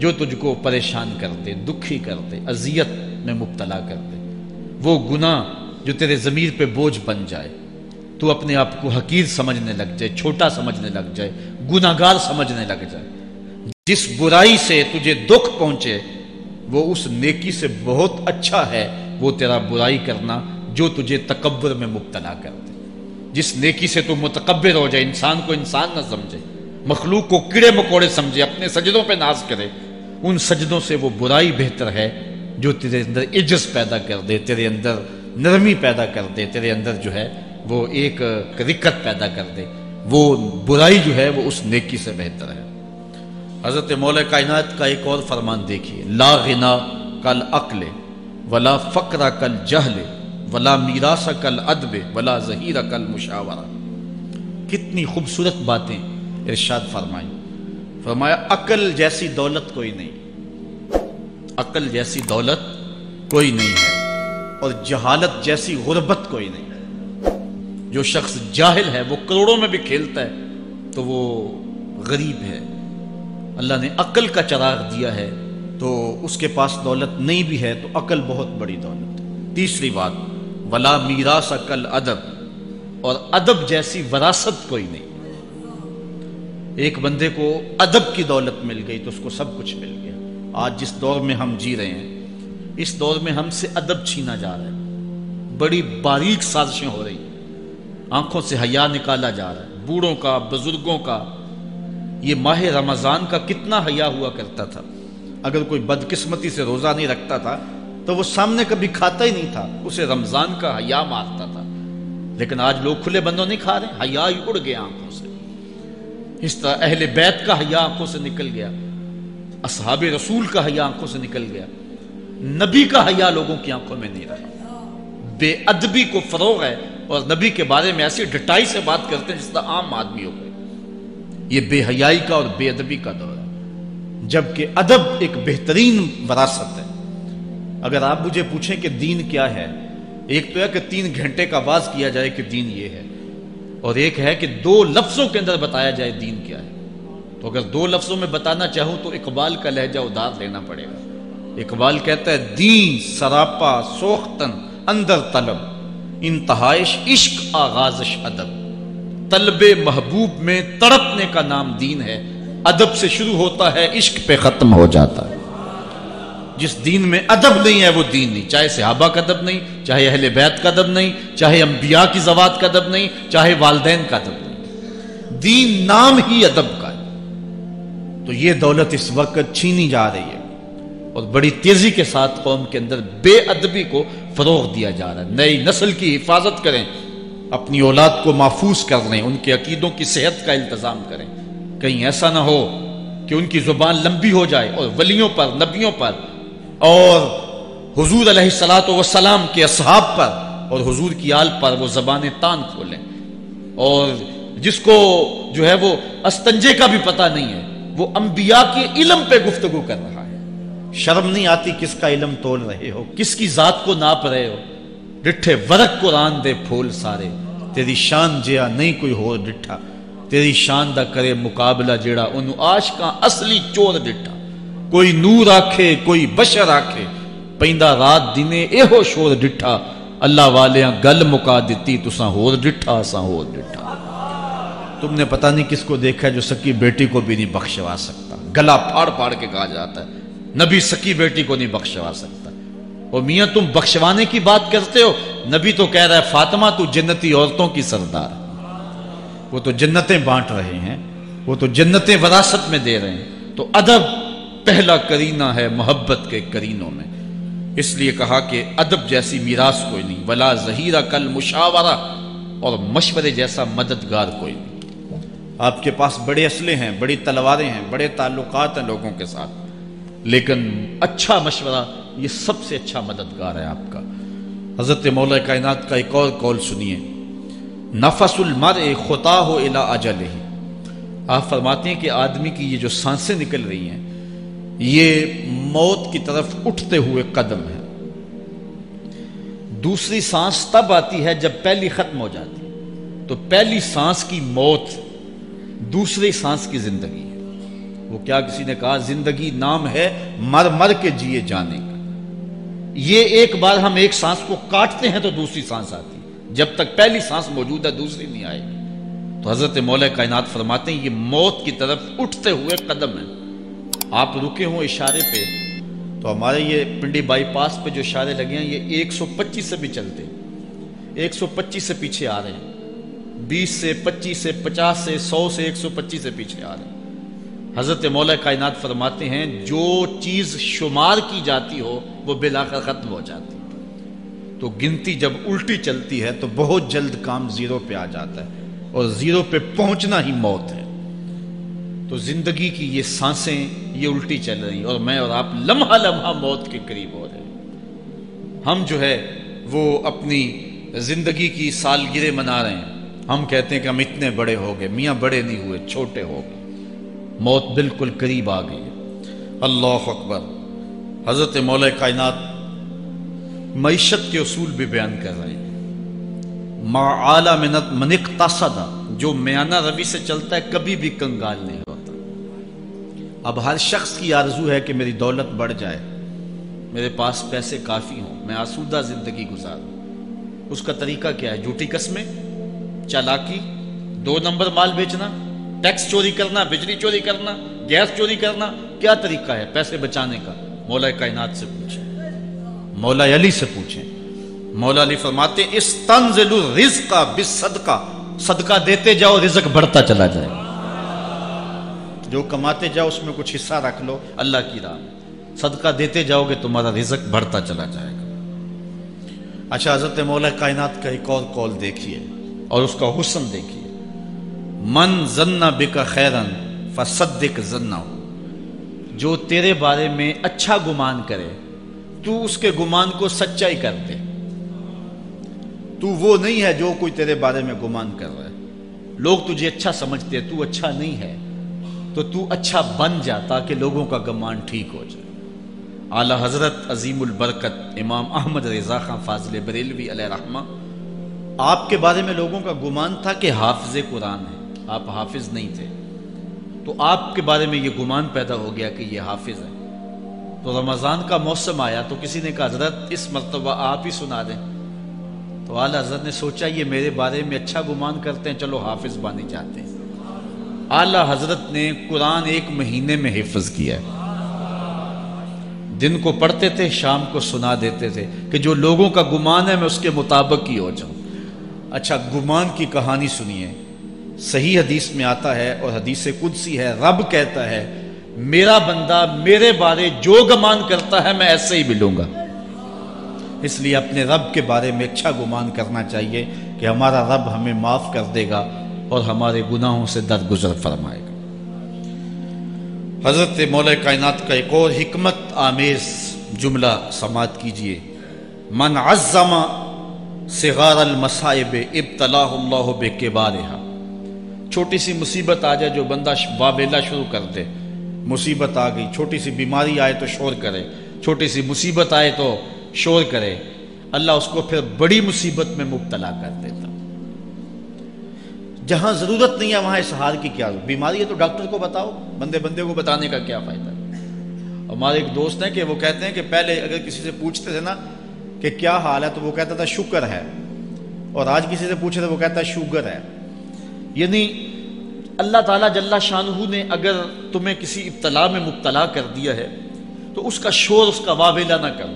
جو تجھ کو پریشان کر دے، دکھی کر دے، اذیت میں مبتلا کر دے، وہ گناہ جو تیرے ضمیر پہ بوجھ بن جائے، تو اپنے آپ کو حقیر سمجھنے لگ جائے، چھوٹا سمجھنے لگ جائے، گناہگار سمجھنے لگ جائے، جس برائی سے تجھے دکھ پہنچے وہ اس نیکی سے بہت اچھا ہے وہ تیرا برائی کرنا جو تجھے تکبر میں مبتلا کر دے۔ جس نیکی سے تو متکبر ہو جائے، انسان کو انسان نہ سمجھے، مخلوق کو کیڑے مکوڑے سمجھے، اپنے سجدوں پہ ناز کرے، ان سجدوں سے وہ برائی بہتر ہے جو تیرے اندر عجز پیدا کر دے، تیرے اندر نرمی پیدا کر دے، تیرے اندر جو ہے وہ ایک رقت پیدا کر دے۔ وہ برائی جو ہے وہ اس نیکی سے بہتر ہے۔ حضرت مولا کائنات کا ایک اور فرمان دیکھیے، لا غنا کل عقل ولا فقر کل جہل ولا میراث کل ادب ولا ظہیر کل مشاورہ۔ کتنی خوبصورت باتیں ارشاد فرمائی۔ فرمایا عقل جیسی دولت کوئی نہیں، عقل جیسی دولت کوئی نہیں ہے، اور جہالت جیسی غربت کوئی نہیں۔ جو شخص جاہل ہے وہ کروڑوں میں بھی کھیلتا ہے تو وہ غریب ہے۔ اللہ نے عقل کا چراغ دیا ہے تو اس کے پاس دولت نہیں بھی ہے تو عقل بہت بڑی دولت ہے۔ تیسری بات، ولا میراث کل ادب، اور ادب جیسی وراثت کوئی نہیں۔ ایک بندے کو ادب کی دولت مل گئی تو اس کو سب کچھ مل گیا۔ آج جس دور میں ہم جی رہے ہیں، اس دور میں ہم سے ادب چھینا جا رہا ہے، بڑی باریک سازشیں ہو رہی ہیں، آنکھوں سے حیا نکالا جا رہا ہے، بوڑھوں کا، بزرگوں کا۔ یہ ماہ رمضان کا کتنا حیا ہوا کرتا تھا، اگر کوئی بدقسمتی سے روزہ نہیں رکھتا تھا تو وہ سامنے کبھی کھاتا ہی نہیں تھا، اسے رمضان کا حیا مارتا تھا۔ لیکن آج لوگ کھلے بندوں نہیں کھا رہے، حیا ہی اڑ گیا آنکھوں سے۔ اس طرح اہل بیت کا حیا آنکھوں سے نکل گیا، اصحاب رسول کا حیا آنکھوں سے نکل گیا، نبی کا حیا لوگوں کی آنکھوں میں نہیں رہا۔ بے ادبی کو فروغ ہے، اور نبی کے بارے میں ایسی ڈٹائی سے بات کرتے ہیں جس طرح عام آدمی ہو گئے۔ یہ بے حیائی کا اور بے ادبی کا دور ہے، جبکہ ادب ایک بہترین وراثت ہے۔ اگر آپ مجھے پوچھیں کہ دین کیا ہے، ایک تو ہے کہ 3 گھنٹے کا واز کیا جائے کہ دین یہ ہے، اور ایک ہے کہ 2 لفظوں کے اندر بتایا جائے دین کیا ہے۔ تو اگر 2 لفظوں میں بتانا چاہوں تو اقبال کا لہجہ ادھار لینا پڑے گا۔ اقبال کہتا ہے، دین سراپا سوختن اندر طلب، انتہائش عشق آغازش ادب۔ طلب محبوب میں تڑپنے کا نام دین ہے، ادب سے شروع ہوتا ہے، عشق پہ ختم ہو جاتا ہے۔ جس دین میں ادب نہیں ہے وہ دین نہیں، چاہے صحابہ کا ادب نہیں، چاہے اہل بیت کا ادب نہیں، چاہے انبیاء کی ذوات کا ادب نہیں، چاہے والدین کا ادب نہیں، دین نام ہی ادب کا ہے۔ تو یہ دولت اس وقت چھینی جا رہی ہے، اور بڑی تیزی کے ساتھ قوم کے اندر بے ادبی کو فروغ دیا جا رہا ہے۔ نئی نسل کی حفاظت کریں، اپنی اولاد کو محفوظ کر لیں، ان کے عقیدوں کی صحت کا التزام کریں، کہیں ایسا نہ ہو کہ ان کی زبان لمبی ہو جائے اور ولیوں پر، نبیوں پر، اور حضور علیہ الصلوۃ والسلام کے اصحاب پر اور حضور کی آل پر وہ زبانیں تان کھولیں، اور جس کو جو ہے وہ استنجے کا بھی پتہ نہیں ہے، وہ انبیاء کے علم پہ گفتگو کر رہا ہے۔ شرم نہیں آتی کس کا علم تول رہے ہو، کس کی ذات کو ناپ رہے ہو۔ ڈٹھے ورق قرآن دے پھول سارے، تیری شان جیا نہیں کوئی ہو ڈٹھا، تیری شان دا کرے مقابلہ جیڑا انہوں عاشقاں اصلی چور ڈٹھا۔ کوئی نور آکھے کوئی بشر آکھے، پیندہ رات دینے ایہو شور ڈٹھا، اللہ والیاں گل مکا دیتی تساں ہور ڈٹھا اساں ہور ڈٹھا۔ تم نے پتہ نہیں کس کو دیکھا ہے جو سکی بیٹی کو بھی نہیں بخشوا سکتا، گلا پھاڑ پھاڑ کے کہا جاتا ہے نبی سکی بیٹی کو نہیں بخشوا سکتا۔ اور میاں تم بخشوانے کی بات کرتے ہو، نبی تو کہہ رہا ہے فاطمہ تو جنتی عورتوں کی سردار، وہ تو جنتیں بانٹ رہے ہیں، وہ تو جنتیں وراثت میں دے رہے ہیں۔ تو ادب پہلا کرینہ ہے محبت کے کرینوں میں، اس لیے کہا کہ ادب جیسی میراث کوئی نہیں، ولا ظہیرہ کل مشاورہ، اور مشورے جیسا مددگار کوئی نہیں۔ آپ کے پاس بڑے اسلحے ہیں، بڑی تلواریں ہیں، بڑے تعلقات ہیں لوگوں کے ساتھ، لیکن اچھا مشورہ یہ سب سے اچھا مددگار ہے آپ کا۔ حضرت مولا کائنات کا ایک اور قول سنیے، نفس المرء خطاہ الی اجلہ۔ آپ فرماتے ہیں کہ آدمی کی یہ جو سانسیں نکل رہی ہیں یہ موت کی طرف اٹھتے ہوئے قدم ہے۔ دوسری سانس تب آتی ہے جب پہلی ختم ہو جاتی ہے، تو پہلی سانس کی موت دوسری سانس کی زندگی ہے۔ وہ کیا کسی نے کہا زندگی نام ہے مر مر کے جیے جانے کا۔ یہ ایک بار ہم ایک سانس کو کاٹتے ہیں تو دوسری سانس آتی ہے، جب تک پہلی سانس موجود ہے دوسری نہیں آئے گی۔ تو حضرت مولا کائنات فرماتے ہیں یہ موت کی طرف اٹھتے ہوئے قدم ہے۔ آپ رکے ہوں اشارے پہ تو ہمارے یہ پنڈی بائی پاس پہ جو اشارے لگے ہیں یہ 125 سے بھی چلتے، 125 سے پیچھے آ رہے ہیں، 20 سے 25 سے 50 سے 100 سے 125 سے پیچھے آ رہے ہیں۔ حضرت مولا کائنات فرماتے ہیں جو چیز شمار کی جاتی ہو وہ بالآخر ختم ہو جاتی ہے، تو گنتی جب الٹی چلتی ہے تو بہت جلد کام زیرو پہ آ جاتا ہے، اور زیرو پہ پہنچنا ہی موت ہے۔ تو زندگی کی یہ سانسیں یہ الٹی چل رہی ہیں، اور میں اور آپ لمحہ لمحہ موت کے قریب ہو رہے ہیں۔ ہم جو ہے وہ اپنی زندگی کی سالگرہ منا رہے ہیں، ہم کہتے ہیں کہ ہم اتنے بڑے ہو گئے، میاں بڑے نہیں ہوئے، چھوٹے ہو گئے، موت بالکل قریب آ گئی ہے۔ اللہ اکبر۔ حضرت مولا کائنات معیشت کے اصول بھی بیان کر رہے ہیں۔ ما اعلی من اقتصد، جو میانہ روی سے چلتا ہے کبھی بھی کنگال نہیں ہوتا۔ اب ہر شخص کی آرزو ہے کہ میری دولت بڑھ جائے، میرے پاس پیسے کافی ہوں، میں آسودہ زندگی گزاروں۔ اس کا طریقہ کیا ہے؟ جھوٹی قسمیں، چالاکی، 2 نمبر مال بیچنا، ٹیکس چوری کرنا، بجلی چوری کرنا، گیس چوری کرنا۔ کیا طریقہ ہے پیسے بچانے کا؟ مولا کائنات سے پوچھیں، مولا علی سے پوچھیں۔ مولا علی فرماتے استنزل الرزق بالصدقہ، صدقہ دیتے جاؤ رزق بڑھتا چلا جائے گا۔ جو کماتے جاؤ اس میں کچھ حصہ رکھ لو اللہ کی راہ میں، صدقہ دیتے جاؤ گے تمہارا رزق بڑھتا چلا جائے گا۔ اچھا، حضرت مولا کائنات کا ایک اور قول دیکھیے اور اس کا حسن دیکھیے۔ من ظن بک خیرا فصدق ظنہ، جو تیرے بارے میں اچھا گمان کرے تو اس کے گمان کو سچائی کر دے۔ تو وہ نہیں ہے جو کوئی تیرے بارے میں گمان کر رہا ہے، لوگ تجھے اچھا سمجھتے ہیں، تو اچھا نہیں ہے، تو اچھا بن جا تاکہ لوگوں کا گمان ٹھیک ہو جائے۔ اعلی حضرت عظیم البرکت امام احمد رضا خان فاضل بریلوی علیہ رحمہ، آپ کے بارے میں لوگوں کا گمان تھا کہ حافظ قرآن ہے، آپ حافظ نہیں تھے، تو آپ کے بارے میں یہ گمان پیدا ہو گیا کہ یہ حافظ ہے۔ تو رمضان کا موسم آیا تو کسی نے کہا حضرت اس مرتبہ آپ ہی سنا دیں، تو اعلی حضرت نے سوچا یہ میرے بارے میں اچھا گمان کرتے ہیں، چلو حافظ بننے جاتے ہیں۔ اعلی حضرت نے قرآن 1 مہینے میں حفظ کیا ہے، دن کو پڑھتے تھے، شام کو سنا دیتے تھے کہ جو لوگوں کا گمان ہے میں اس کے مطابق ہی ہو جاؤں۔ اچھا، گمان کی کہانی سنیے، صحیح حدیث میں آتا ہے اور حدیث قدسی ہے، رب کہتا ہے میرا بندہ میرے بارے جو گمان کرتا ہے میں ایسے ہی ملوں گا۔ اس لیے اپنے رب کے بارے میں اچھا گمان کرنا چاہیے کہ ہمارا رب ہمیں معاف کر دے گا اور ہمارے گناہوں سے درگزر فرمائے گا۔ حضرت مولا کائنات کا ایک اور حکمت آمیز جملہ سماعت کیجئے۔ من عظم صغار المصائب ابتلاہ اللہ بکبارہا، چھوٹی سی مصیبت آ جائے جو بندہ واویلا شروع کر دے، مصیبت آ گئی، چھوٹی سی بیماری آئے تو شور کرے، چھوٹی سی مصیبت آئے تو شور کرے، اللہ اس کو پھر بڑی مصیبت میں مبتلا کر دیتا۔ جہاں ضرورت نہیں ہے وہاں اظہار کی کیا ضرورت؟ بیماری ہے تو ڈاکٹر کو بتاؤ، بندے کو بتانے کا کیا فائدہ؟ ہمارے ایک دوست ہیں کہ وہ کہتے ہیں کہ پہلے اگر کسی سے پوچھتے تھے نا کہ کیا حال ہے تو وہ کہتا تھا شکر ہے، اور آج کسی سے پوچھے تو وہ کہتا ہے شوگر ہے۔ یعنی اللہ تعالیٰ جل شانہ نے اگر تمہیں کسی ابتلا میں مبتلا کر دیا ہے تو اس کا شور، اس کا واویلا نہ کرو۔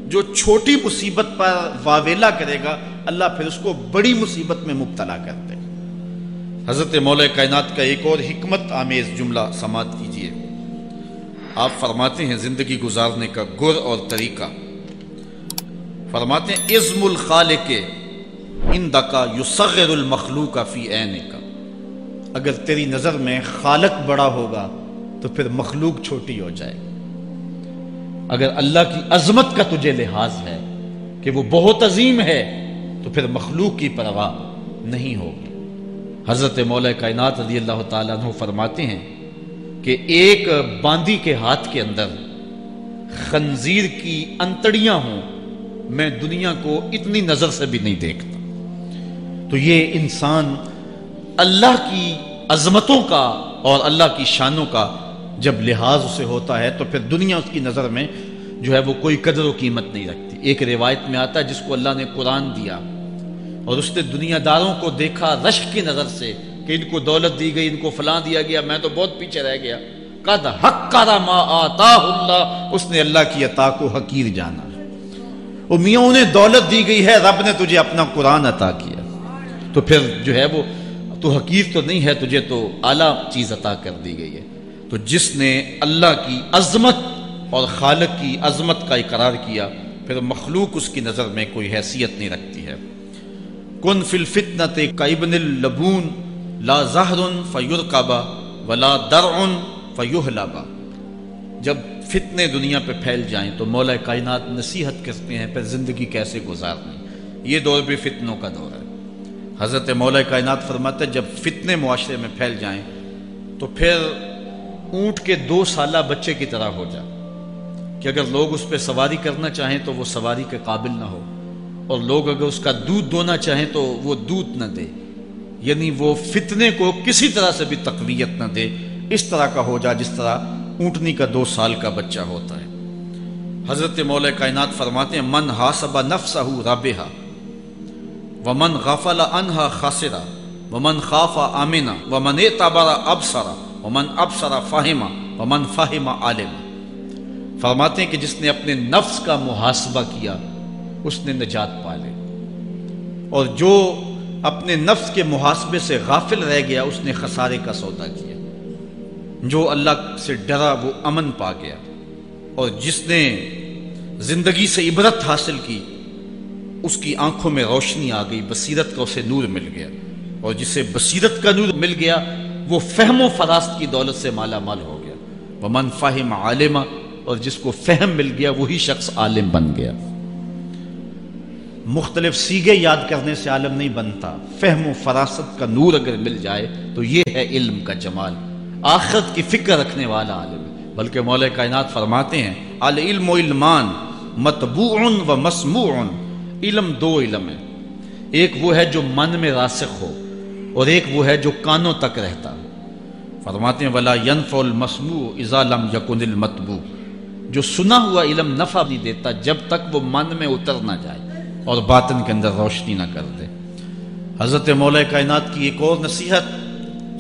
جو چھوٹی مصیبت پر واویلا کرے گا اللہ پھر اس کو بڑی مصیبت میں مبتلا کر دے گا۔ حضرت مولا کائنات کا ایک اور حکمت آمیز جملہ سماعت کیجیے۔ آپ فرماتے ہیں زندگی گزارنے کا گر اور طریقہ، فرماتے ہیں عظم الخالق عندک یصغر المخلوق فی عینک، اگر تیری نظر میں خالق بڑا ہوگا تو پھر مخلوق چھوٹی ہو جائے گی۔ اگر اللہ کی عظمت کا تجھے لحاظ ہے کہ وہ بہت عظیم ہے تو پھر مخلوق کی پرواہ نہیں ہوگی۔ حضرت مولا کائنات رضی اللہ تعالیٰ عنہ فرماتے ہیں کہ ایک باندی کے ہاتھ کے اندر خنزیر کی انتڑیاں ہوں، میں دنیا کو اتنی نظر سے بھی نہیں دیکھتا۔ تو یہ انسان اللہ کی عظمتوں کا اور اللہ کی شانوں کا جب لحاظ اسے ہوتا ہے تو پھر دنیا اس کی نظر میں جو ہے وہ کوئی قدر و قیمت نہیں رکھتی۔ ایک روایت میں آتا ہے جس کو اللہ نے قرآن دیا اور اس نے دنیا داروں کو دیکھا رشک کی نظر سے کہ ان کو دولت دی گئی، ان کو فلاں دیا گیا، میں تو بہت پیچھے رہ گیا۔ قد حقر ما آتاہ اللہ، اس نے اللہ کی عطا کو حقیر جانا۔ او میاں انہیں دولت دی گئی ہے، رب نے تجھے اپنا قرآن عطا کیا، تو پھر جو ہے وہ تو حقیر تو نہیں ہے، تجھے تو اعلیٰ چیز عطا کر دی گئی ہے۔ تو جس نے اللہ کی عظمت اور خالق کی عظمت کا اقرار کیا پھر مخلوق اس کی نظر میں کوئی حیثیت نہیں رکھتی ہے۔ کن فی الفتنۃ کابن اللبون لا زہر فیرکب ولا درع فیحلب، جب فتنے دنیا پہ پھیل جائیں تو مولا کائنات نصیحت کرتے ہیں پھر زندگی کیسے گزارنی۔ یہ دور بھی فتنوں کا دور ہے۔ حضرت مولا کائنات فرماتے ہیں جب فتنے معاشرے میں پھیل جائیں تو پھر اونٹ کے 2 سالہ بچے کی طرح ہو جا کہ اگر لوگ اس پہ سواری کرنا چاہیں تو وہ سواری کے قابل نہ ہو، اور لوگ اگر اس کا دودھ دونا چاہیں تو وہ دودھ نہ دے، یعنی وہ فتنے کو کسی طرح سے بھی تقویت نہ دے، اس طرح کا ہو جا جس طرح اونٹنی کا 2 سال کا بچہ ہوتا ہے۔ حضرت مولا کائنات فرماتے ہیں من حاسب نفسہ رابحا ومن غفل عنہا خاسرا ومن خاف آمنا ومن اعتبر ابصر ومن ابصر فہم ومن فہم عالم۔ فرماتے ہیں کہ جس نے اپنے نفس کا محاسبہ کیا اس نے نجات پا لی، اور جو اپنے نفس کے محاسبے سے غافل رہ گیا اس نے خسارے کا سودا کیا۔ جو اللہ سے ڈرا وہ امن پا گیا، اور جس نے زندگی سے عبرت حاصل کی اس کی آنکھوں میں روشنی آ گئی، بصیرت کا اسے نور مل گیا، اور جسے بصیرت کا نور مل گیا وہ فہم و فراست کی دولت سے مالا مال ہو گیا۔ ومن فہم عالما، اور جس کو فہم مل گیا وہی شخص عالم بن گیا۔ مختلف سیغے یاد کرنے سے عالم نہیں بنتا، فہم و فراست کا نور اگر مل جائے تو یہ ہے علم کا جمال، آخرت کی فکر رکھنے والا عالم ہے۔ بلکہ مولا کائنات فرماتے ہیں العلم علمان مطبوع و مسموع، علم 2 علم ہے، ایک وہ ہے جو من میں راسخ ہو اور ایک وہ ہے جو کانوں تک رہتا ہے۔ فرماتے ہیں ولا ينفع المسموع اذا لم يكن المطبوع، جو سنا ہوا علم نفع نہیں دیتا جب تک وہ من میں اتر نہ جائے اور باطن کے اندر روشنی نہ کر دے۔ حضرت مولا کائنات کی ایک اور نصیحت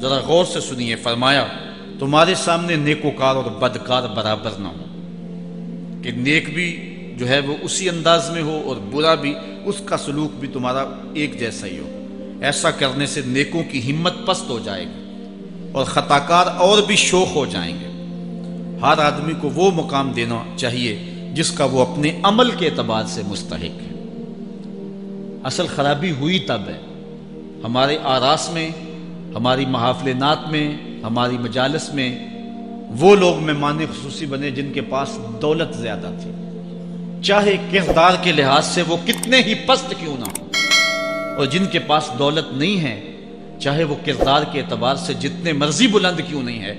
ذرا غور سے سنیے، فرمایا تمہارے سامنے نیکوکار اور بدکار برابر نہ ہو، کہ نیک بھی جو ہے وہ اسی انداز میں ہو اور برا بھی اس کا سلوک بھی تمہارا ایک جیسا ہی ہو۔ ایسا کرنے سے نیکوں کی ہمت پست ہو جائے گی اور خطاکار اور بھی شوخ ہو جائیں گے۔ ہر آدمی کو وہ مقام دینا چاہیے جس کا وہ اپنے عمل کے اعتبار سے مستحق ہے۔ اصل خرابی ہوئی تب ہے ہمارے آراس میں، ہماری محافل نعت میں، ہماری مجالس میں وہ لوگ مہمان خصوصی بنے جن کے پاس دولت زیادہ تھی، چاہے کردار کے لحاظ سے وہ کتنے ہی پست کیوں نہ ہو، اور جن کے پاس دولت نہیں ہے چاہے وہ کردار کے اعتبار سے جتنے مرضی بلند کیوں نہیں ہے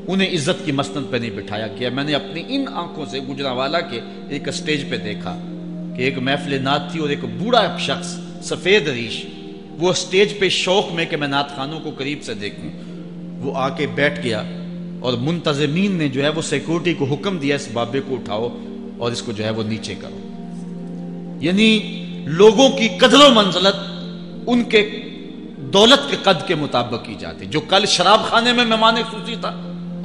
انہیں عزت کی مسند پہ نہیں بٹھایا گیا۔ میں نے اپنی ان آنکھوں سے گجرانوالہ کے ایک اسٹیج پہ دیکھا کہ ایک محفل نعت تھی اور ایک بوڑھا شخص سفید ریش، وہ اسٹیج پہ شوق میں کہ میں نعت خانوں کو قریب سے دیکھوں، وہ آ کے بیٹھ گیا اور منتظمین نے جو ہے وہ سیکورٹی کو حکم دیا اس بابے کو اٹھاؤ اور اس کو جو ہے وہ نیچے کرو۔ یعنی لوگوں کی قدر و منزلت ان کے دولت کے قد کے مطابق کی جاتی، جو کل شراب خانے میں مہمان خصوصی تھا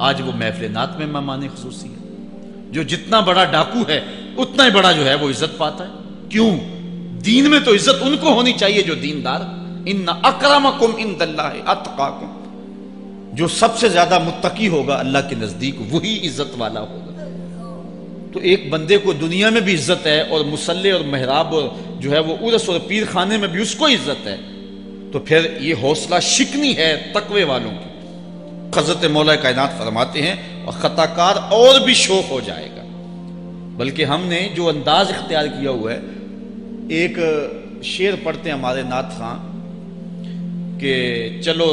آج وہ محفل نعت میں مہمان خصوصی ہے، جو جتنا بڑا ڈاکو ہے اتنا ہی بڑا جو ہے وہ عزت پاتا ہے۔ کیوں؟ دین میں تو عزت ان کو ہونی چاہیے جو دیندار، ان اکرمکم عند اللہ اتقاکم، جو سب سے زیادہ متقی ہوگا اللہ کے نزدیک وہی عزت والا ہوگا۔ تو ایک بندے کو دنیا میں بھی عزت ہے اور مصلی اور محراب اور جو ہے وہ عرس اور پیر خانے میں بھی اس کو عزت ہے، تو پھر یہ حوصلہ شکنی ہے تقوی والوں کی۔ حضرت مولا کائنات فرماتے ہیں اور خطا کار اور بھی شوق ہو جائے گا۔ بلکہ ہم نے جو انداز اختیار کیا ہوا ہے، ایک شعر پڑھتے ہیں ہمارے نعت خاں کہ چلو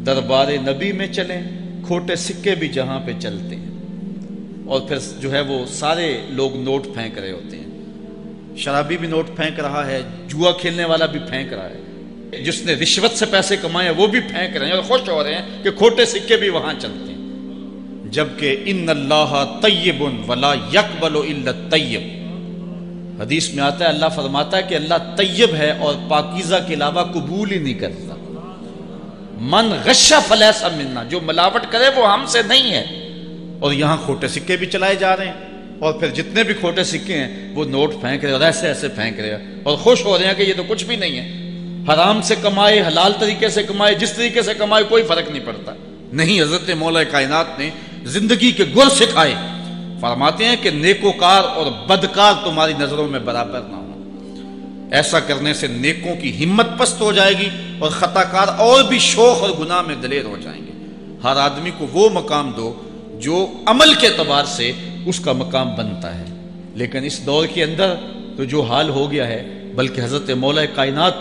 دربار نبی میں چلیں، کھوٹے سکے بھی جہاں پہ چلتے ہیں، اور پھر جو ہے وہ سارے لوگ نوٹ پھینک رہے ہوتے ہیں، شرابی بھی نوٹ پھینک رہا ہے، جوا کھیلنے والا بھی پھینک رہا ہے، جس نے رشوت سے پیسے کمائے وہ بھی پھینک رہے ہیں اور خوش ہو رہے ہیں کہ کھوٹے سکے بھی وہاں چلتے ہیں، جبکہ ان اللہ طیب ولا یقبل الا الطیب، حدیث میں آتا ہے اللہ فرماتا ہے کہ اللہ طیب ہے اور پاکیزہ کے علاوہ قبول ہی نہیں کرتا۔ من غش فلیس منا، جو ملاوٹ کرے وہ ہم سے نہیں ہے۔ اور یہاں کھوٹے سکے بھی چلائے جا رہے ہیں، اور پھر جتنے بھی کھوٹے سکے ہیں وہ نوٹ پھینک رہے اور ایسے ایسے پھینک رہے اور خوش ہو رہے ہیں کہ یہ تو کچھ بھی نہیں ہے، حرام سے کمائے حلال طریقے سے کمائے جس طریقے سے کمائے کوئی فرق نہیں پڑتا۔ نہیں، حضرت مولا کائنات نے زندگی کے گر سکھائے، فرماتے ہیں کہ نیکوکار اور بدکار تمہاری نظروں میں برابر نہ ہو، ایسا کرنے سے نیکوں کی ہمت پست ہو جائے گی اور خطا کار اور بھی شوق اور گناہ میں دلیر ہو جائیں گے۔ ہر آدمی کو وہ مقام دو جو عمل کے اعتبار سے اس کا مقام بنتا ہے۔ لیکن اس دور کے اندر تو جو حال ہو گیا ہے، بلکہ حضرت مولا کائنات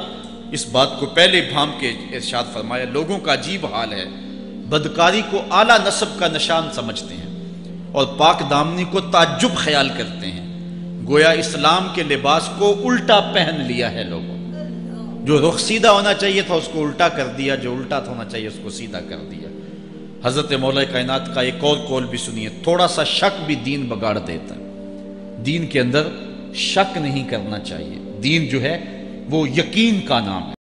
اس بات کو پہلے بھام کے ارشاد فرمایا، لوگوں کا عجیب حال ہے، بدکاری کو اعلیٰ نسب کا نشان سمجھتے ہیں اور پاک دامنی کو تعجب خیال کرتے ہیں، گویا اسلام کے لباس کو الٹا پہن لیا ہے لوگوں، جو رخ سیدھا ہونا چاہیے تھا اس کو الٹا کر دیا، جو الٹا ہونا چاہیے اس کو سیدھا کر دیا۔ حضرت مولا کائنات کا ایک اور قول بھی سنیے، تھوڑا سا شک بھی دین بگاڑ دیتا ہے۔ دین کے اندر شک نہیں کرنا چاہیے، دین جو ہے وہ یقین کا نام ہے۔